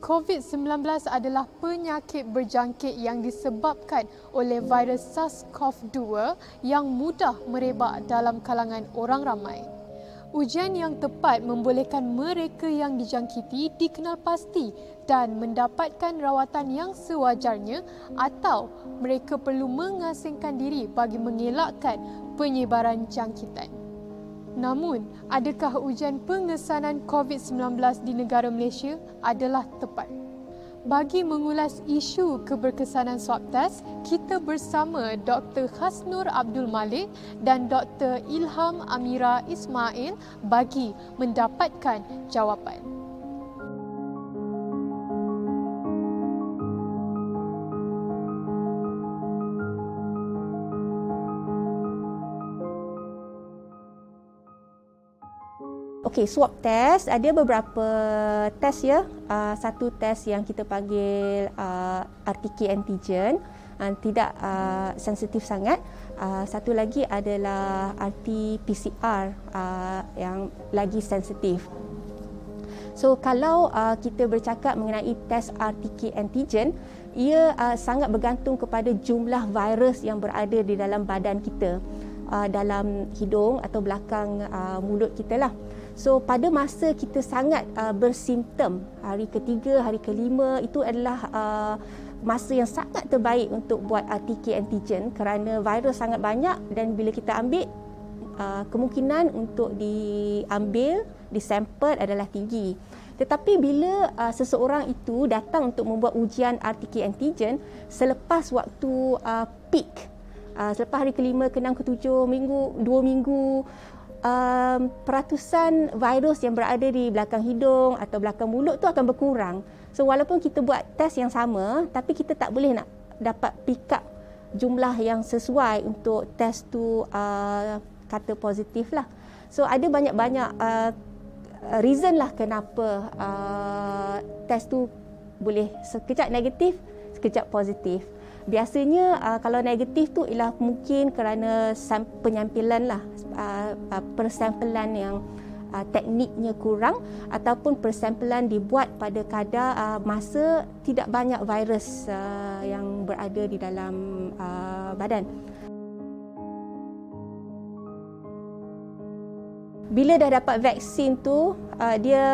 COVID-19 adalah penyakit berjangkit yang disebabkan oleh virus SARS-CoV-2 yang mudah merebak dalam kalangan orang ramai. Ujian yang tepat membolehkan mereka yang dijangkiti dikenal pasti dan mendapatkan rawatan yang sewajarnya atau mereka perlu mengasingkan diri bagi mengelakkan penyebaran jangkitan. Namun, adakah ujian pengesanan COVID-19 di negara Malaysia adalah tepat? Bagi mengulas isu keberkesanan swab test, kita bersama Dr. Hasnur Abdul Malik dan Dr. Ilham Amira Ismail bagi mendapatkan jawapan. Okey, swab test ada beberapa test ya. Satu test yang kita panggil RTK antigen, tidak sensitif sangat. Satu lagi adalah RT-PCR yang lagi sensitif. So kalau kita bercakap mengenai test RTK antigen, ia sangat bergantung kepada jumlah virus yang berada di dalam badan kita, dalam hidung atau belakang mulut kita lah. So pada masa kita sangat bersimptom, hari ketiga, hari kelima, itu adalah masa yang sangat terbaik untuk buat RTK antigen kerana virus sangat banyak dan bila kita ambil, kemungkinan untuk disampel adalah tinggi. Tetapi bila seseorang itu datang untuk membuat ujian RTK antigen selepas waktu peak, selepas hari kelima, ke-6, ke-7 minggu, 2 minggu, peratusan virus yang berada di belakang hidung atau belakang mulut tu akan berkurang. So walaupun kita buat test yang sama, tapi kita tak boleh nak dapat pick up jumlah yang sesuai untuk test tu kata positif lah. So ada banyak-banyak reason lah kenapa test tu boleh sekejap negatif, sekejap positif. Biasanya kalau negatif tu ialah mungkin kerana penyampilan lah, persampelan yang tekniknya kurang ataupun persampelan dibuat pada kadar masa tidak banyak virus yang berada di dalam badan. Bila dah dapat vaksin tu, dia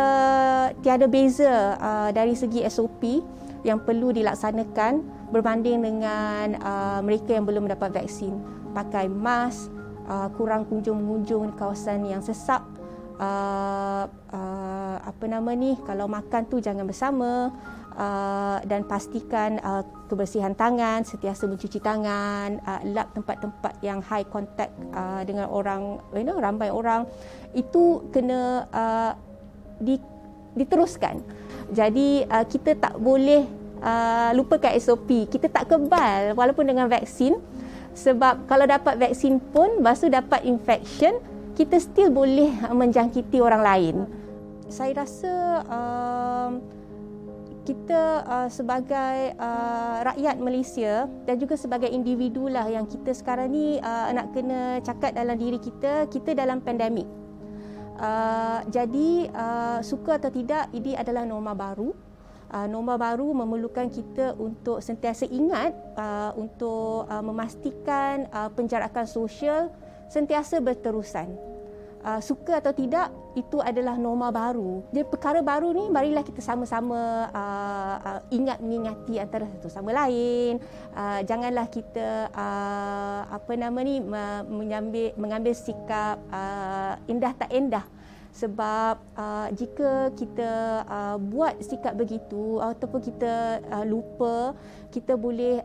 tiada beza dari segi SOP yang perlu dilaksanakan berbanding dengan mereka yang belum mendapat vaksin. Pakai mask, kurang kunjung-mengunjung di kawasan yang sesak, kalau makan tu jangan bersama, dan pastikan kebersihan tangan, sentiasa mencuci tangan, lap tempat-tempat yang high contact dengan orang, ramai orang, itu kena diteruskan. Jadi kita tak boleh lupakan SOP. Kita tak kebal walaupun dengan vaksin, sebab kalau dapat vaksin pun lepas tu dapat infection, kita still boleh menjangkiti orang lain. Saya rasa kita sebagai rakyat Malaysia dan juga sebagai individu lah yang kita sekarang ni nak kena cakap dalam diri kita, kita dalam pandemik. Jadi suka atau tidak, ini adalah norma baru. Norma baru memerlukan kita untuk sentiasa ingat untuk memastikan penjarakan sosial sentiasa berterusan. Suka atau tidak, itu adalah norma baru. Jadi perkara baru ni, marilah kita sama-sama ingat mengingati antara satu sama lain. Janganlah kita mengambil sikap indah tak endah. Sebab jika kita buat sikap begitu ataupun kita lupa, kita boleh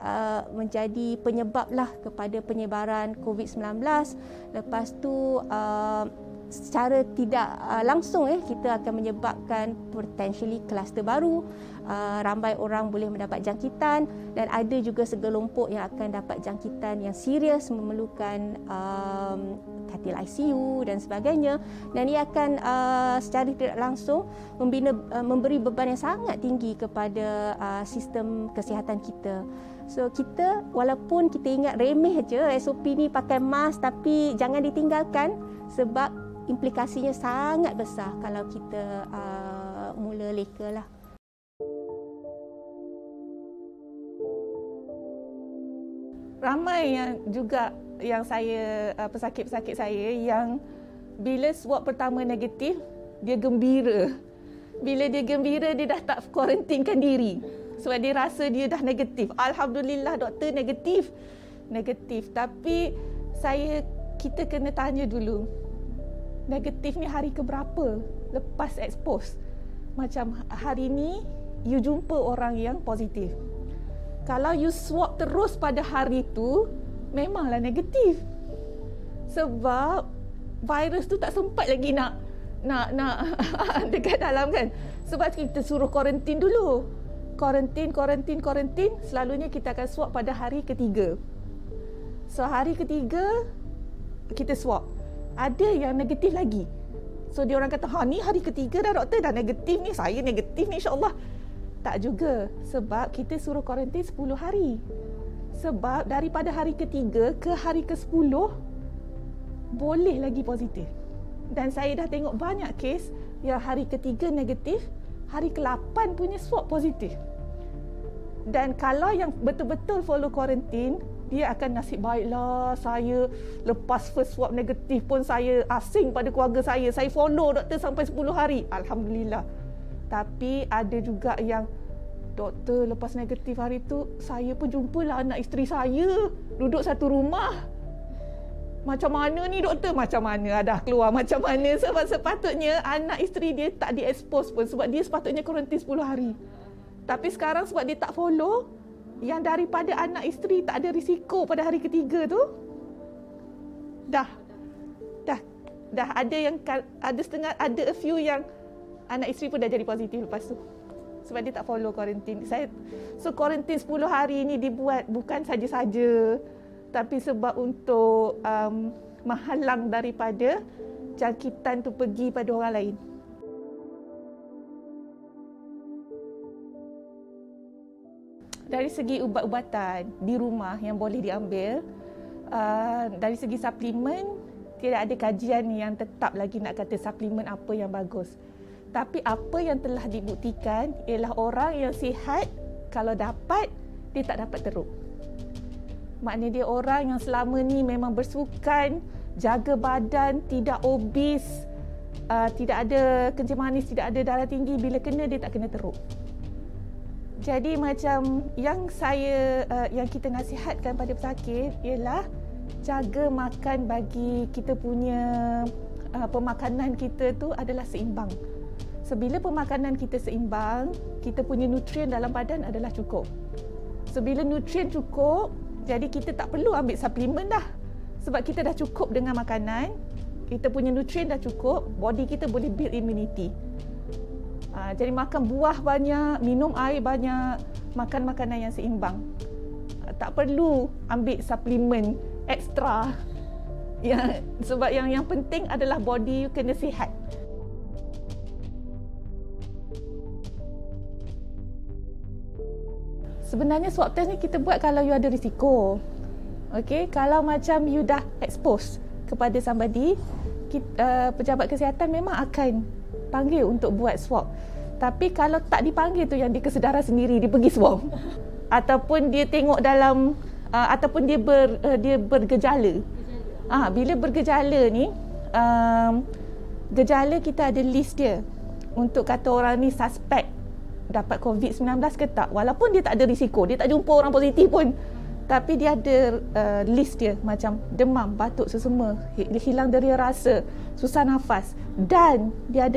menjadi penyebablah kepada penyebaran COVID-19. Lepas tu secara tidak langsung kita akan menyebabkan potentially kluster baru, ramai orang boleh mendapat jangkitan dan ada juga segelompok yang akan dapat jangkitan yang serius memerlukan katil ICU dan sebagainya, dan ia akan secara tidak langsung memberi beban yang sangat tinggi kepada sistem kesihatan kita. So kita, walaupun kita ingat remeh je SOP ni pakai mask, tapi jangan ditinggalkan sebab implikasinya sangat besar kalau kita mula leka lah. Ramai yang juga yang saya pesakit-pesakit saya yang bila swab pertama negatif, dia gembira. Bila dia gembira, dia dah tak kuarantinkan diri. Sebab dia rasa dia dah negatif. Alhamdulillah doktor negatif. Tapi kita kena tanya dulu. Negatif ni hari keberapa lepas expose? Macam hari ni you jumpa orang yang positif. Kalau you swab terus pada hari tu, memanglah negatif. Sebab virus tu tak sempat lagi nak dekat dalam kan. Sebab kita suruh kuarantin dulu. Kuarantin. Selalunya kita akan swab pada hari ketiga. So hari ketiga kita swab. Ada yang negatif lagi. So dia orang kata, ni hari ketiga dah doktor, dah negatif ni, saya negatif ni insyaAllah. Tak juga. Sebab kita suruh kuarantin 10 hari. Sebab daripada hari ketiga ke hari ke-10 boleh lagi positif. Dan saya dah tengok banyak kes yang hari ketiga negatif, hari ke-8 punya swab positif. Dan kalau yang betul-betul follow kuarantin, dia akan nasib baiklah, saya lepas first swab negatif pun saya asing pada keluarga saya follow doktor sampai 10 hari. Alhamdulillah. Tapi ada juga yang doktor lepas negatif hari tu, saya pun jumpalah anak isteri saya duduk satu rumah. Macam mana ni doktor? Macam mana? Dah keluar macam mana? Sebab sepatutnya anak isteri dia tak di-expose pun. Sebab dia sepatutnya kuarantin 10 hari. Tapi sekarang sebab dia tak follow, yang daripada anak isteri tak ada risiko pada hari ketiga tu, dah ada a few yang anak isteri pun dah jadi positif lepas tu. Sebab dia tak follow kuarantin. So kuarantin 10 hari ni dibuat bukan saja-saja, tapi sebab untuk menghalang daripada jangkitan tu pergi pada orang lain. Dari segi ubat-ubatan di rumah yang boleh diambil, dari segi suplemen, tidak ada kajian yang tetap lagi nak kata suplemen apa yang bagus. Tapi apa yang telah dibuktikan ialah orang yang sihat, kalau dapat, dia tak dapat teruk. Maknanya dia orang yang selama ni memang bersukan, jaga badan, tidak obes, tidak ada kencing manis, tidak ada darah tinggi, bila kena dia tak kena teruk. Jadi macam yang kita nasihatkan pada pesakit ialah jaga makan bagi kita punya pemakanan kita tu adalah seimbang. So bila pemakanan kita seimbang, kita punya nutrien dalam badan adalah cukup. So bila nutrien cukup, jadi kita tak perlu ambil suplemen dah. Sebab kita dah cukup dengan makanan, kita punya nutrien dah cukup, body kita boleh build immunity. Jadi makan buah banyak, minum air banyak, makan makanan yang seimbang. Tak perlu ambil suplemen ekstra. Sebab yang penting adalah body you kena sihat. Sebenarnya swab test ni kita buat kalau you ada risiko. Okay, kalau macam you dah expose kepada somebody, pejabat kesihatan memang akan panggil untuk buat swab. Tapi kalau tak dipanggil tu, yang dia kesedaran sendiri, dia pergi swab. Ataupun dia tengok dalam, ataupun dia bergejala. Bila bergejala ni, gejala kita ada list dia. Untuk kata orang ni suspek dapat COVID-19 ke tak. Walaupun dia tak ada risiko, dia tak jumpa orang positif pun. Tapi dia ada list dia, macam demam, batuk, sesama, hilang deria rasa, susah nafas, dan dia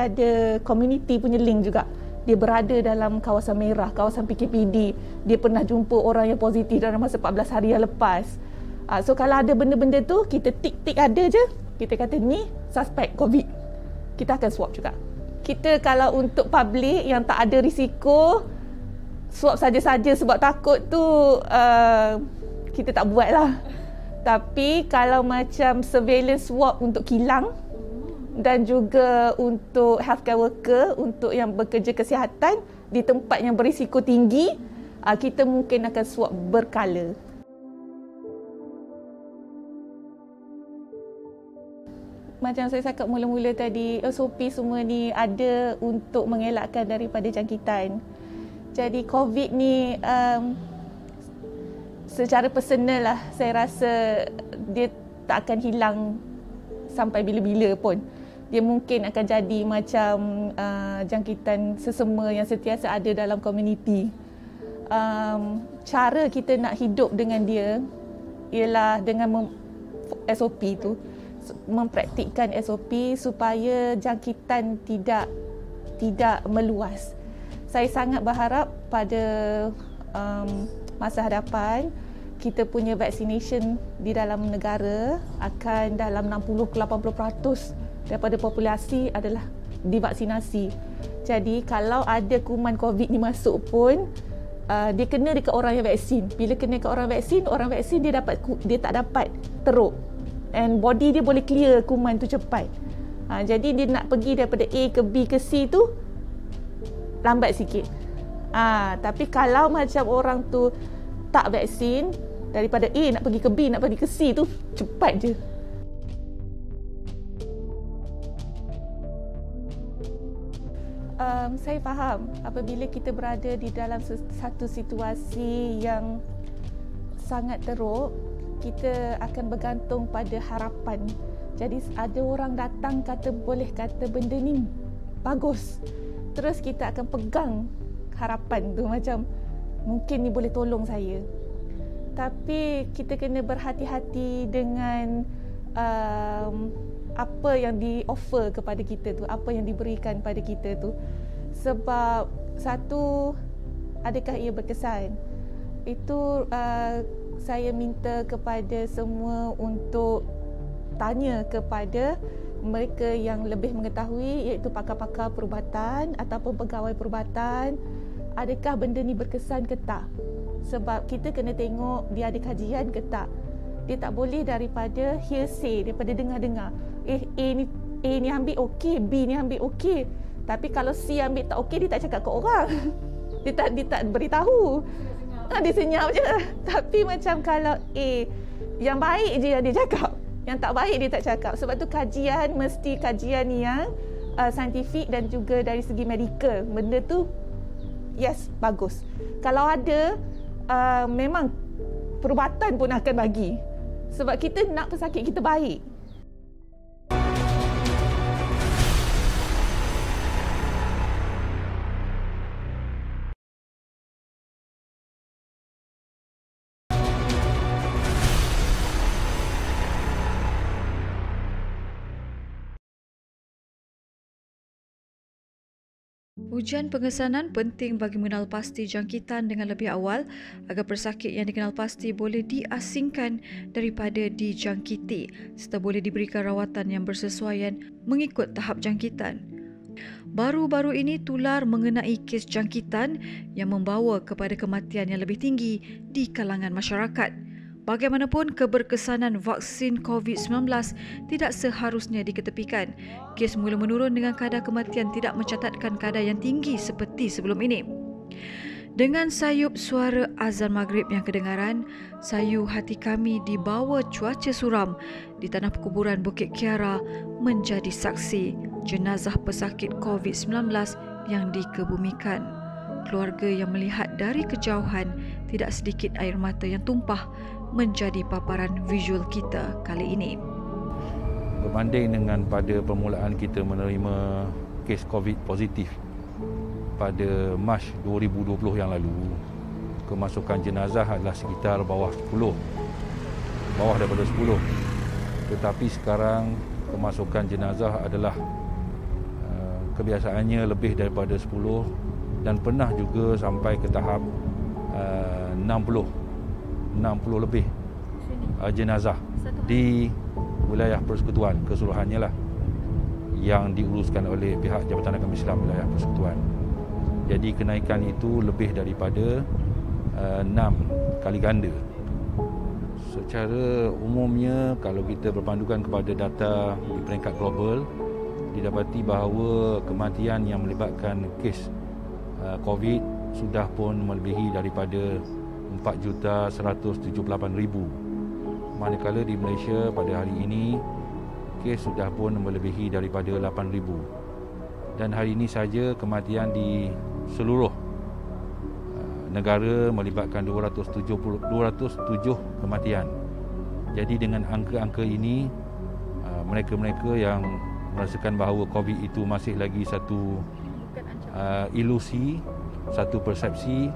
ada community punya link juga. Dia berada dalam kawasan merah, kawasan PKPD. Dia pernah jumpa orang yang positif dalam masa 14 hari yang lepas. So kalau ada benda-benda tu, kita tik-tik ada je, kita kata ni suspek COVID, kita akan swab juga. Kita kalau untuk public yang tak ada risiko, swab saja-saja sebab takut tu, kita tak buat lah. Tapi kalau macam surveillance swab untuk kilang dan juga untuk healthcare worker, untuk yang bekerja kesihatan di tempat yang berisiko tinggi, kita mungkin akan swab berkala. Macam saya cakap mula-mula tadi, SOP semua ni ada untuk mengelakkan daripada jangkitan. Jadi COVID ni secara personal lah, saya rasa dia tak akan hilang sampai bila-bila pun. Dia mungkin akan jadi macam jangkitan sesama yang sentiasa ada dalam komuniti. Cara kita nak hidup dengan dia ialah dengan SOP tu, mempraktikkan SOP supaya jangkitan tidak meluas. Saya sangat berharap pada masa hadapan kita punya vaccination di dalam negara akan dalam 60 ke 80% daripada populasi adalah divaksinasi. Jadi kalau ada kuman COVID ni masuk pun dia kena dekat orang yang vaksin. Bila kena dekat orang vaksin dia tak dapat teruk. And body dia boleh clear kuman tu cepat. Jadi dia nak pergi daripada A ke B ke C tu lambat sikit. Tapi kalau macam orang tu tak vaksin, daripada A nak pergi ke B, nak pergi ke C tu cepat je. Saya faham apabila kita berada di dalam satu situasi yang sangat teruk, kita akan bergantung pada harapan. Jadi ada orang datang boleh kata benda ni bagus, terus kita akan pegang harapan tu, macam mungkin ni boleh tolong saya. Tapi kita kena berhati-hati dengan apa yang di-offer kepada kita tu, apa yang diberikan pada kita tu. Sebab satu, adakah ia berkesan? Itu saya minta kepada semua untuk tanya kepada mereka yang lebih mengetahui, iaitu pakar-pakar perubatan ataupun pegawai perubatan, adakah benda ni berkesan ke tak? Sebab kita kena tengok dia ada kajian ke tak. Dia tak boleh daripada hearsay, daripada dengar-dengar. A ni ambil okey, B ni ambil okey. Tapi kalau C ambil tak okey, dia tak cakap ke orang. Dia tak beritahu. Dia senyap je. Tapi macam kalau A, yang baik je yang dia cakap, yang tak baik dia tak cakap. Sebab tu kajian mesti kajian yang saintifik dan juga dari segi medical. Benda tu yes, bagus. Kalau ada memang perubatan pun akan bagi. Sebab kita nak pesakit kita baik. Ujian pengesanan penting bagi mengenal pasti jangkitan dengan lebih awal agar pesakit yang dikenal pasti boleh diasingkan daripada dijangkiti serta boleh diberikan rawatan yang bersesuaian mengikut tahap jangkitan. Baru-baru ini tular mengenai kes jangkitan yang membawa kepada kematian yang lebih tinggi di kalangan masyarakat. Bagaimanapun, keberkesanan vaksin COVID-19 tidak seharusnya diketepikan. Kes mula menurun dengan kadar kematian tidak mencatatkan kadar yang tinggi seperti sebelum ini. Dengan sayup suara azan maghrib yang kedengaran, sayu hati kami dibawa cuaca suram di tanah perkuburan Bukit Kiara menjadi saksi jenazah pesakit COVID-19 yang dikebumikan. Keluarga yang melihat dari kejauhan, tidak sedikit air mata yang tumpah menjadi paparan visual kita kali ini. Berbanding dengan pada permulaan kita menerima kes COVID positif pada Mac 2020 yang lalu, kemasukan jenazah adalah sekitar bawah daripada 10. Tetapi sekarang kemasukan jenazah adalah kebiasaannya lebih daripada 10 dan pernah juga sampai ke tahap 60 lebih jenazah di wilayah persekutuan keseluruhannya lah yang diuruskan oleh pihak Jabatan Agama Islam wilayah persekutuan. Jadi kenaikan itu lebih daripada 6 kali ganda. Secara umumnya kalau kita berpandukan kepada data di peringkat global, didapati bahawa kematian yang melibatkan kes COVID sudah pun melebihi daripada 4,178,000. Manakala di Malaysia pada hari ini kes sudah pun melebihi daripada 8,000. Dan hari ini saja kematian di seluruh negara melibatkan 207 kematian. Jadi dengan angka-angka ini, mereka-mereka yang merasakan bahawa COVID itu masih lagi satu ilusi, satu persepsi,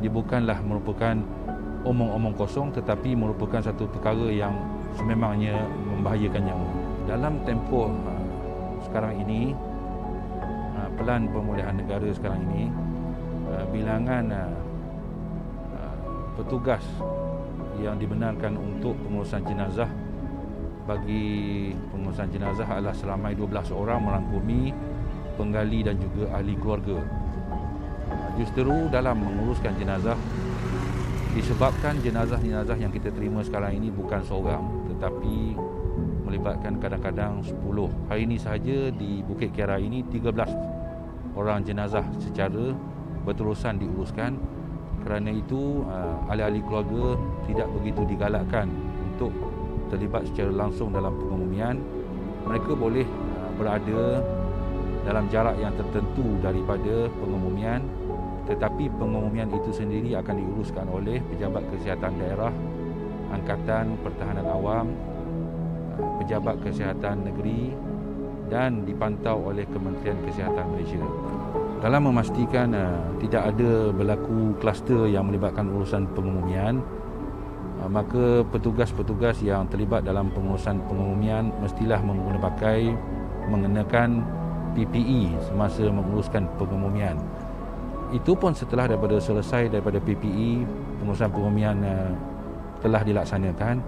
dia bukanlah merupakan omong-omong kosong, tetapi merupakan satu perkara yang sememangnya membahayakan nyawa. Dalam tempoh sekarang ini, pelan pemulihan negara sekarang ini, bilangan petugas yang dibenarkan untuk pengurusan jenazah bagi pengurusan jenazah adalah seramai 12 orang merangkumi penggali dan juga ahli keluarga. Justeru dalam menguruskan jenazah, disebabkan jenazah-jenazah yang kita terima sekarang ini bukan seorang, tetapi melibatkan kadang-kadang 10. Hari ini sahaja di Bukit Kiara ini 13 orang jenazah secara berterusan diuruskan. Kerana itu ahli-ahli keluarga tidak begitu digalakkan untuk terlibat secara langsung dalam pengemumian. Mereka boleh berada dalam jarak yang tertentu daripada pengemumian, tetapi pengemumian itu sendiri akan diuruskan oleh pejabat kesihatan daerah, Angkatan Pertahanan Awam, pejabat kesihatan negeri dan dipantau oleh Kementerian Kesihatan Malaysia. Dalam memastikan tidak ada berlaku kluster yang melibatkan urusan pengemumian, maka petugas-petugas yang terlibat dalam pengurusan pengemumian mestilah mengenakan PPE semasa menguruskan pengemumian. Itu pun setelah daripada selesai daripada PPE, pengurusan pengemumian telah dilaksanakan,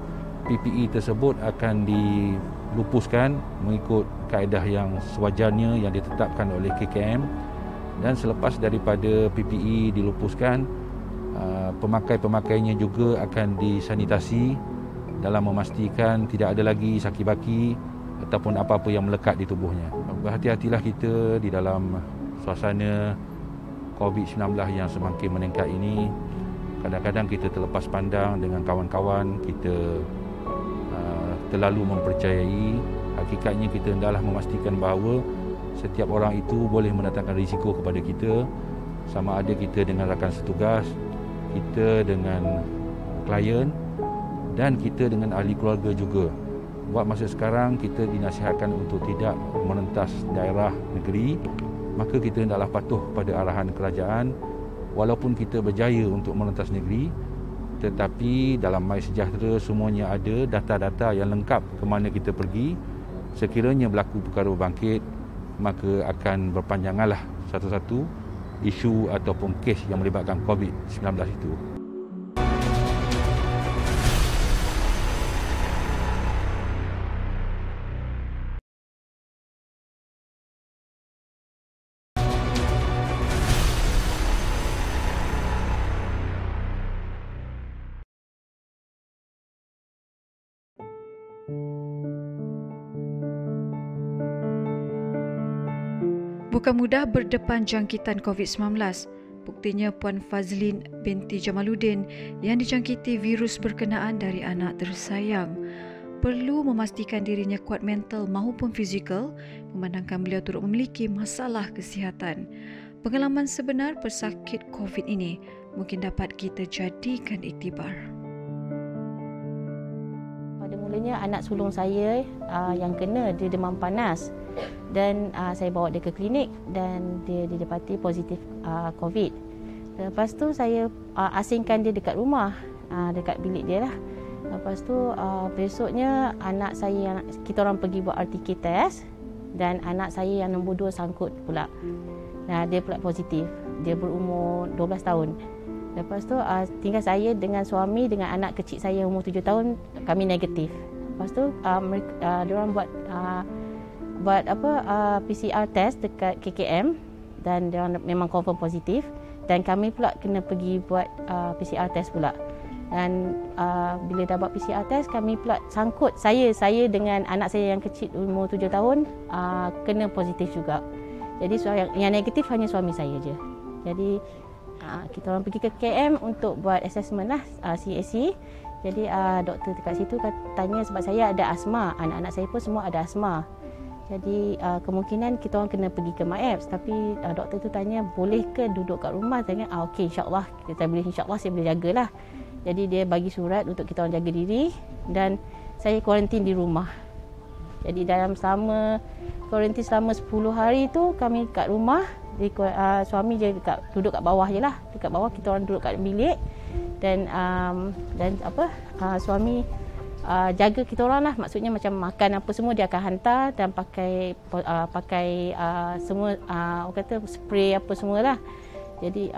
PPE tersebut akan dilupuskan mengikut kaedah yang sewajarnya yang ditetapkan oleh KKM. Dan selepas daripada PPE dilupuskan, pemakai-pemakainya juga akan disanitasi dalam memastikan tidak ada lagi saki-baki ataupun apa-apa yang melekat di tubuhnya. Berhati-hatilah kita di dalam suasana COVID-19 yang semakin meningkat ini. Kadang-kadang kita terlepas pandang dengan kawan-kawan, kita terlalu mempercayai. Hakikatnya kita hendaklah memastikan bahawa setiap orang itu boleh mendatangkan risiko kepada kita, sama ada kita dengan rakan setugas, kita dengan klien dan kita dengan ahli keluarga juga. Buat masa sekarang kita dinasihatkan untuk tidak merentas daerah negeri, maka kita hendaklah patuh pada arahan kerajaan. Walaupun kita berjaya untuk merentas negeri, tetapi dalam MySejahtera semuanya ada data-data yang lengkap ke mana kita pergi. Sekiranya berlaku perkara berbangkit, maka akan berpanjanganlah satu-satu isu ataupun kes yang melibatkan COVID-19 itu. Bukan mudah berdepan jangkitan COVID-19. Buktinya Puan Fazlin binti Jamaluddin yang dijangkiti virus berkenaan dari anak tersayang. Perlu memastikan dirinya kuat mental maupun fizikal, memandangkan beliau turut memiliki masalah kesihatan. Pengalaman sebenar pesakit COVID ini mungkin dapat kita jadikan iktibar. Pada mulanya anak sulung saya yang kena, dia demam panas. Dan saya bawa dia ke klinik dan dia didapati positif COVID. Lepas tu saya asingkan dia dekat rumah, dekat bilik dia lah. Lepas tu besoknya anak saya, kita orang pergi buat RTK test dan anak saya yang nombor 2 sangkut pula. Dia pula positif. Dia berumur 12 tahun. Lepas tu tinggal saya dengan suami dengan anak kecil saya umur 7 tahun, kami negatif. Lepas tu diorang buat PCR test dekat KKM dan dia memang confirm positif dan kami pula kena pergi buat PCR test pula. Dan bila dah buat PCR test, kami pula sangkut, saya dengan anak saya yang kecil umur 7 tahun kena positif juga. Jadi yang negatif hanya suami saya je. Jadi kita orang pergi ke KKM untuk buat assessment lah, CAC. Jadi doktor dekat situ tanya sebab saya ada asma, anak-anak saya pun semua ada asma. Jadi kemungkinan kita orang kena pergi ke MAEPS, tapi doktor tu tanya boleh ke duduk kat rumah. Saya kata okey, insya-Allah kita boleh, insya-Allah saya boleh jagalah. Jadi dia bagi surat untuk kita orang jaga diri dan saya kuarantin di rumah. Jadi dalam kuarantin selama 10 hari tu kami kat rumah. Suami je duduk kat bawah je lah. Dekat bawah kita orang duduk kat bilik dan suami jaga kita orang lah, maksudnya macam makan apa semua dia akan hantar dan pakai semua orang kata spray apa semualah. Jadi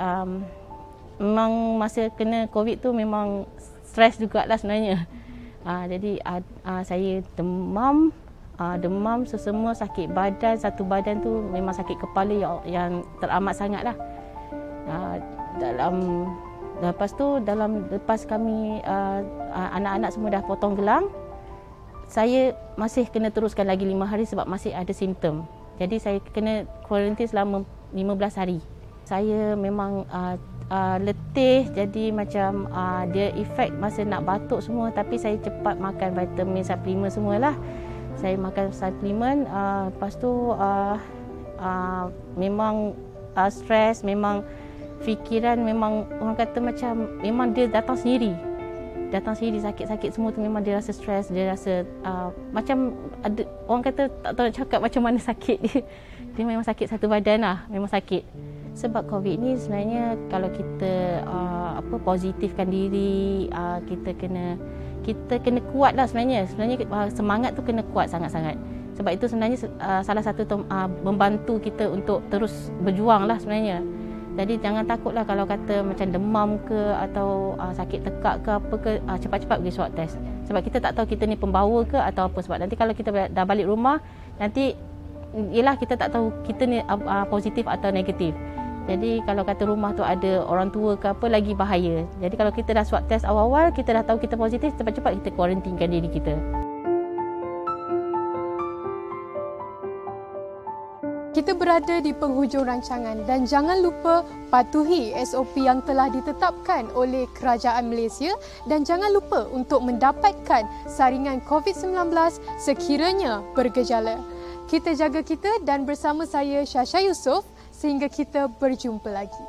memang masa kena COVID tu memang stres jugalah sebenarnya. Jadi saya demam, semua sakit badan, satu badan tu memang sakit kepala yang teramat sangatlah. Lepas kami anak-anak semua dah potong gelang, saya masih kena teruskan lagi 5 hari sebab masih ada simptom. Jadi saya kena kuarantin selama 15 hari. Saya memang letih, jadi macam dia efek masa nak batuk semua, tapi saya cepat makan vitamin, suplemen semualah. Saya makan suplemen, lepas tu memang stres, memang fikiran memang orang kata macam memang dia datang sendiri sakit-sakit semua tu, memang dia rasa stres, dia rasa macam ada orang kata tak tahu nak cakap macam mana sakit dia memang sakit satu badan lah, memang sakit. Sebab COVID ni sebenarnya kalau kita positifkan diri, kita kena kuat lah sebenarnya semangat tu kena kuat sangat-sangat. Sebab itu sebenarnya salah satu membantu kita untuk terus berjuang lah sebenarnya. Jadi jangan takutlah kalau kata macam demam ke atau sakit tekak ke apa ke, cepat-cepat pergi swab test. Sebab kita tak tahu kita ni pembawa ke atau apa. Sebab nanti kalau kita dah balik rumah, nanti yelah kita tak tahu kita ni positif atau negatif. Jadi kalau kata rumah tu ada orang tua ke apa, lagi bahaya. Jadi kalau kita dah swab test awal-awal, kita dah tahu kita positif, cepat-cepat kita kuarantinkan diri kita. Kita berada di penghujung rancangan dan jangan lupa patuhi SOP yang telah ditetapkan oleh Kerajaan Malaysia dan jangan lupa untuk mendapatkan saringan COVID-19 sekiranya bergejala. Kita jaga kita dan bersama saya Syasha Yusof sehingga kita berjumpa lagi.